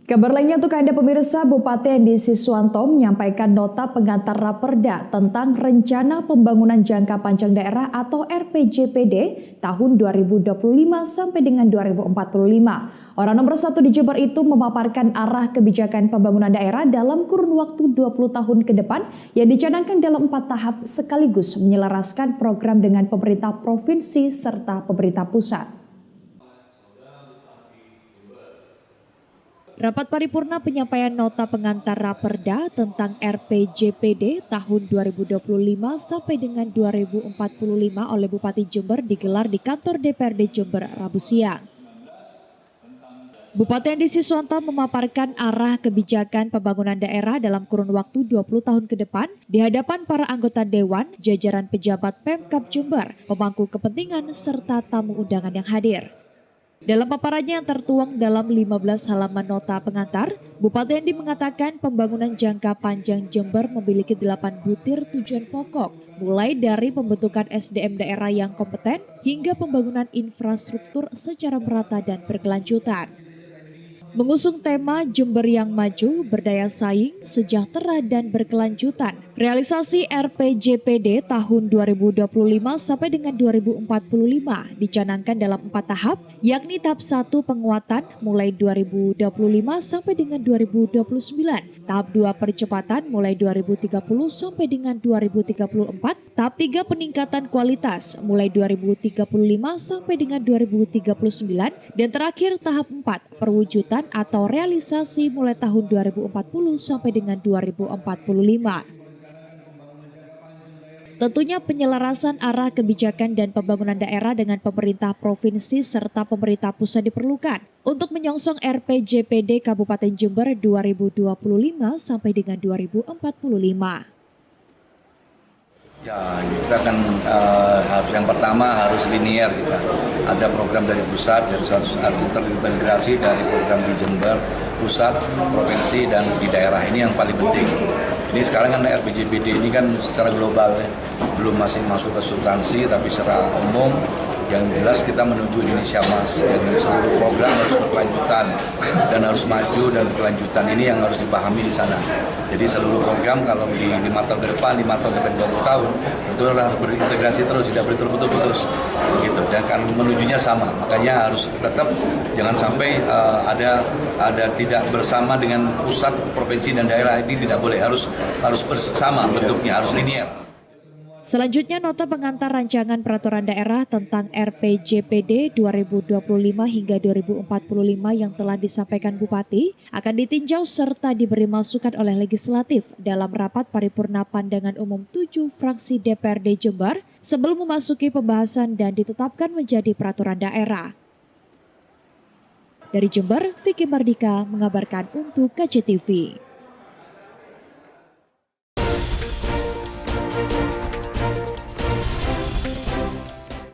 Kabar lainnya untuk Anda pemirsa, Bupati Andi Siswanto menyampaikan nota pengantar Raperda tentang Rencana Pembangunan Jangka Panjang Daerah atau RPJPD tahun 2025 sampai dengan 2045. Orang nomor 1 di Jember itu memaparkan arah kebijakan pembangunan daerah dalam kurun waktu 20 tahun ke depan yang dicanangkan dalam 4 tahap sekaligus menyelaraskan program dengan pemerintah provinsi serta pemerintah pusat. Rapat paripurna penyampaian nota pengantar Raperda tentang RPJPD tahun 2025 sampai dengan 2045 oleh Bupati Jember digelar di kantor DPRD Jember Rabu siang. Bupati Andi Siswanto memaparkan arah kebijakan pembangunan daerah dalam kurun waktu 20 tahun ke depan di hadapan para anggota Dewan, jajaran pejabat Pemkab Jember, pemangku kepentingan, serta tamu undangan yang hadir. Dalam paparannya yang tertuang dalam 15 halaman nota pengantar, Bupati Andi mengatakan pembangunan jangka panjang Jember memiliki 8 butir tujuan pokok, mulai dari pembentukan SDM daerah yang kompeten hingga pembangunan infrastruktur secara merata dan berkelanjutan. Mengusung tema Jember yang maju, berdaya saing, sejahtera dan berkelanjutan. Realisasi RPJPD tahun 2025 sampai dengan 2045 dicanangkan dalam 4 tahap, yakni tahap 1 penguatan mulai 2025 sampai dengan 2029, tahap 2 percepatan mulai 2030 sampai dengan 2034, tahap 3 peningkatan kualitas mulai 2035 sampai dengan 2039, dan terakhir tahap 4 perwujudan atau realisasi mulai tahun 2040 sampai dengan 2045. Tentunya penyelarasan arah kebijakan dan pembangunan daerah dengan pemerintah provinsi serta pemerintah pusat diperlukan untuk menyongsong RPJPD Kabupaten Jember 2025 sampai dengan 2045. Ya, kita kan yang pertama harus linear kita. Ada program dari pusat, dari harus terintegrasi dari program di Jember, pusat, provinsi, dan di daerah. Ini yang paling penting. Ini sekarang kan RPJPD ini kan secara global ya, belum masih masuk ke substansi, tapi secara umum yang jelas kita menuju Indonesia Emas. Dan seluruh program harus berkelanjutan dan harus maju dan berkelanjutan, ini yang harus dipahami di sana. Jadi seluruh program kalau di 5 tahun ke depan, 5 tahun sampai 20 tahun itu harus berintegrasi terus, tidak boleh terputus-putus gitu. Dan kan menujunya sama, makanya harus tetap jangan sampai ada tidak bersama dengan pusat, provinsi dan daerah, ini tidak boleh, harus bersama bentuknya, harus linear. Selanjutnya, nota pengantar rancangan peraturan daerah tentang RPJPD 2025 hingga 2045 yang telah disampaikan Bupati akan ditinjau serta diberi masukan oleh legislatif dalam rapat paripurna pandangan umum 7 fraksi DPRD Jember sebelum memasuki pembahasan dan ditetapkan menjadi peraturan daerah. Dari Jember, Vicky Mardika mengabarkan untuk KCTV.